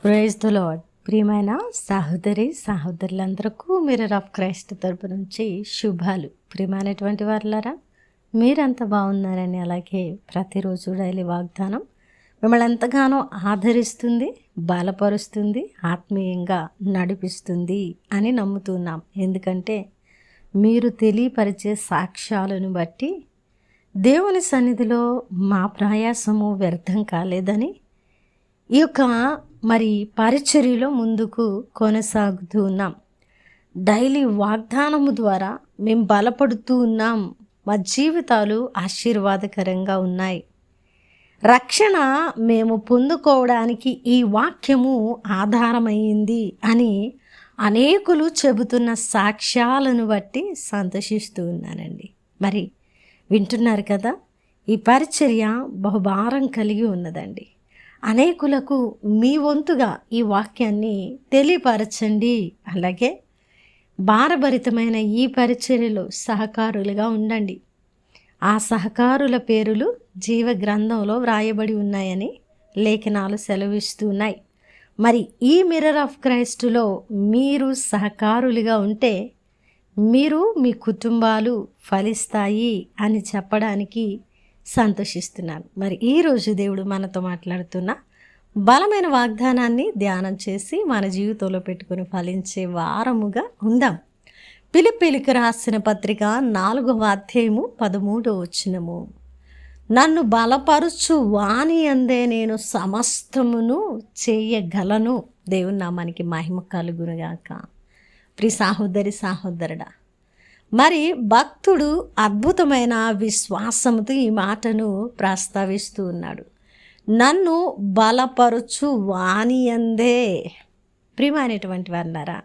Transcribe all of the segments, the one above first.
Praise the lord. ప్రియమైన సహోదరులందరికీ mirror of Christ తరపు నుంచి శుభాలు. ప్రియమైనటువంటి వారులారా, మీరంతా బాగున్నారని, అలాగే ప్రతిరోజు డైలీ వాగ్దానం మిమ్మల్ని ఎంతగానో ఆదరిస్తుంది, బలపరుస్తుంది, ఆత్మీయంగా నడిపిస్తుంది అని నమ్ముతున్నాం. ఎందుకంటే మీరు తెలియపరిచే సాక్ష్యాలను బట్టి దేవుని సన్నిధిలో మా ప్రయాసము వ్యర్థం కాలేదని ఈ యొక్క పరిచర్యలో ముందుకు కొనసాగుతూ ఉన్నాం. డైలీ వాగ్దానము ద్వారా మేము బలపడుతూ ఉన్నాం. మా జీవితాలు ఆశీర్వాదకరంగా ఉన్నాయి. రక్షణ మేము పొందుకోవడానికి ఈ వాక్యము ఆధారమైంది అని అనేకులు చెబుతున్న సాక్ష్యాలను బట్టి సంతోషిస్తూ ఉన్నానండి. వింటున్నారు కదా, ఈ పరిచర్య బహుభారం కలిగి ఉన్నదండి. అనేకులకు మీ వంతుగా ఈ వాక్యాన్ని తెలియపరచండి. అలాగే భారభరితమైన ఈ పరిచర్యలో సహకారులుగా ఉండండి. ఆ సహకారుల పేరులు జీవ గ్రంథంలో వ్రాయబడి ఉన్నాయని లేఖనాలు సెలవిస్తున్నాయి. ఈ మిర్రర్ ఆఫ్ క్రైస్ట్లో మీరు సహకారులుగా ఉంటే మీరు మీ కుటుంబాలు ఫలిస్తాయి అని చెప్పడానికి సంతోషిస్తున్నాను. ఈరోజు దేవుడు మనతో మాట్లాడుతున్న బలమైన వాగ్దానాన్ని ధ్యానం చేసి మన జీవితంలో పెట్టుకుని ఫలించే వారముగా ఉందాం. ఫిలిప్పీయులకు రాసిన పత్రిక 4వ అధ్యాయము 13వ వచనము. నన్ను బలపరుచు వాని అందే నేను సమస్తమును చేయగలను. దేవుని నామానికి మహిమ కలుగునుగాక. ప్రియ సహోదరుడా, భక్తుడు అద్భుతమైన విశ్వాసముతో ఈ మాటను ప్రస్తావిస్తూ ఉన్నాడు. నన్ను బలపరుచు వాని అందే. ప్రియమైనటువంటి వారన్నారా,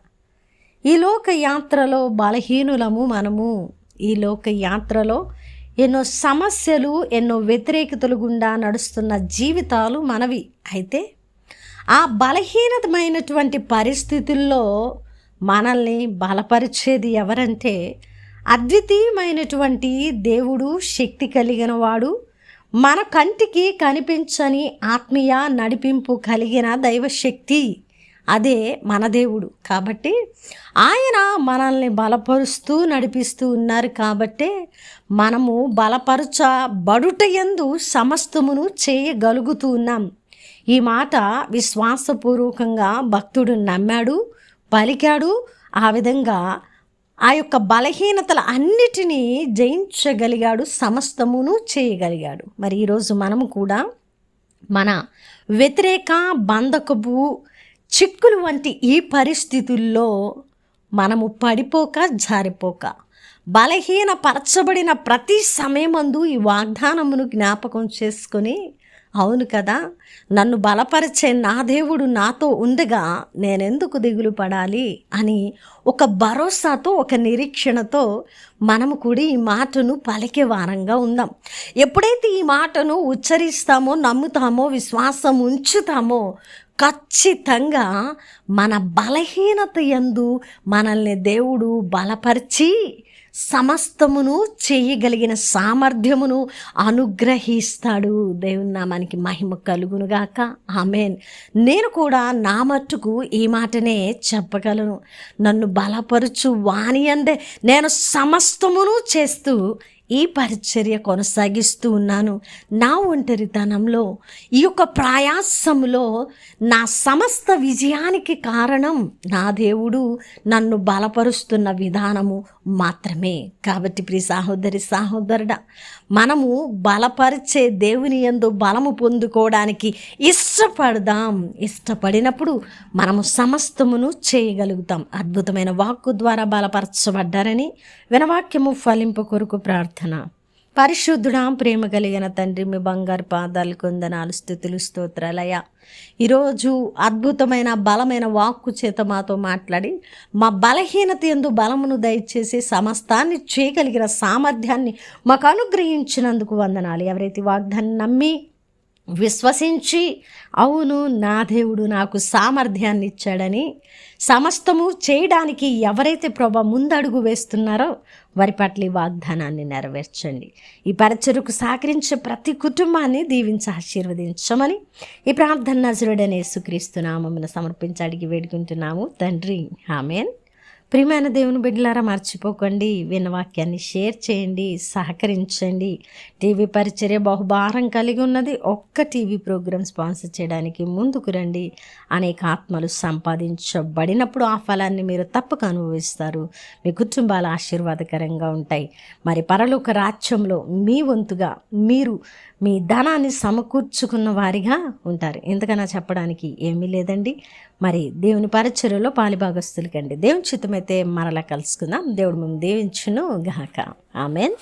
ఈ లోక యాత్రలో బలహీనులము మనము. ఈ లోక యాత్రలో ఎన్నో సమస్యలు, ఎన్నో వ్యతిరేకతలు గుండా నడుస్తున్న జీవితాలు మనవి. అయితే ఆ బలహీనమైనటువంటి పరిస్థితుల్లో మనల్ని బలపరిచేది ఎవరంటే అద్వితీయమైనటువంటి దేవుడు, శక్తి కలిగిన వాడు, మన కంటికి కనిపించని ఆత్మీయ నడిపింపు కలిగిన దైవశక్తి. అదే మన దేవుడు. కాబట్టి ఆయన మనల్ని బలపరుస్తూ నడిపిస్తూ ఉన్నారు. కాబట్టి మనము బలపరచబడుటయందు సమస్తమును చేయగలుగుతూ ఉన్నాం. ఈ మాట విశ్వాసపూర్వకంగా భక్తుడు నమ్మాడు, పలికాడు. ఆ విధంగా ఆ యొక్క బలహీనతల అన్నిటినీ జయించగలిగాడు, సమస్తమును చేయగలిగాడు. ఈరోజు మనము కూడా మన వ్యతిరేక, బంధకపు, చిక్కులు వంటి ఈ పరిస్థితుల్లో మనము పడిపోక, జారిపోక, బలహీనపరచబడిన ప్రతి సమయమందు ఈ వాగ్దానమును జ్ఞాపకం చేసుకొని, అవును కదా, నన్ను బలపరిచే నా దేవుడు నాతో ఉండగా నేనెందుకు దిగులు పడాలి అని ఒక భరోసాతో, ఒక నిరీక్షణతో మనము కూడా ఈ మాటను పలికే వారంగా ఉందాం. ఎప్పుడైతే ఈ మాటను ఉచ్చరిస్తామో, నమ్ముతామో, విశ్వాసం ఉంచుతామో, ఖచ్చితంగా మన బలహీనత యందు మనల్ని దేవుడు బలపరిచి సమస్తమును చేయగలిగిన సామర్థ్యమును అనుగ్రహిస్తాడు. దేవుని నామానికి మహిమ కలుగునుగాక. ఆమేన్. నేను కూడా నా మట్టుకు ఈ మాటనే చెప్పగలను. నన్ను బలపరుచు వాని అందే నేను సమస్తమును చేస్తూ ఈ పరిచర్య కొనసాగిస్తూ ఉన్నాను. నా ఒంటరితనంలో, ఈ యొక్క ప్రయాసంలో నా సమస్త విజయానికి కారణం నా దేవుడు నన్ను బలపరుస్తున్న విధానము మాత్రమే. కాబట్టి ప్రియ సహోదరుడా, మనము బలపరిచే దేవుని యందు బలము పొందుకోవడానికి ఇష్టపడదాం. ఇష్టపడినప్పుడు మనము సమస్తమును చేయగలుగుతాం. అద్భుతమైన వాక్కు ద్వారా బలపరచబడ్డారని వినవాక్యము ఫలింపు కొరకు ప్రార్థన. పరిశుద్ధుడా, ప్రేమ కలిగిన తండ్రి, మీ బంగారు పాదాలు కొందనాలు, స్తుతులు, స్తోత్రాలయ్యా. ఈరోజు అద్భుతమైన బలమైన వాక్కు చేత మాతో మాట్లాడి మా బలహీనత యందు బలమును దయచేసి సమస్తాన్ని చేయగలిగిన సామర్థ్యాన్ని మాకు అనుగ్రహించినందుకు వందనాలు. ఎవరైతే వాగ్దాన్ని నమ్మి విశ్వసించి అవును నా దేవుడు నాకు సామర్థ్యాన్ని ఇచ్చాడని సమస్తము చేయడానికి ఎవరైతే ప్రభా ముందడుగు వేస్తున్నారో వారి పట్ల ఈ వాగ్దానాన్ని నెరవేర్చండి. ఈ పరిచర్యకు సహకరించే ప్రతి కుటుంబాన్ని దీవించి ఆశీర్వదించమని ఈ ప్రార్థన నజరుడైన యేసుక్రీస్తు నామమున సమర్పించి అడిగి వేడుకుంటున్నాము తండ్రి, ఆమేన్. ప్రియమైన దేవుని బిడ్డలారా, మర్చిపోకండి, విన్నవాక్యాన్ని షేర్ చేయండి, సహకరించండి. టీవీ పరిచర్య బహుభారం కలిగి ఉన్నది. ఒక్క టీవీ ప్రోగ్రాం స్పాన్సర్ చేయడానికి ముందుకు రండి. అనేక ఆత్మలు సంపాదించబడినప్పుడు ఆ ఫలాన్ని మీరు తప్పక అనుభవిస్తారు. మీ కుటుంబాలు ఆశీర్వాదకరంగా ఉంటాయి. మరి పరలోక రాజ్యంలో మీ వంతుగా మీరు మీ ధనాన్ని సమకూర్చుకున్న వారిగా ఉంటారు. ఇంతకన్నా చెప్పడానికి ఏమీ లేదండి. మరి దేవుని పరిచర్యలో పాలిభాగస్తులకండి. దేవుని చిత్తమైతే మరలా కలుసుకుందాం. దేవుడు మేము దీవించును గాక. ఆమేన్.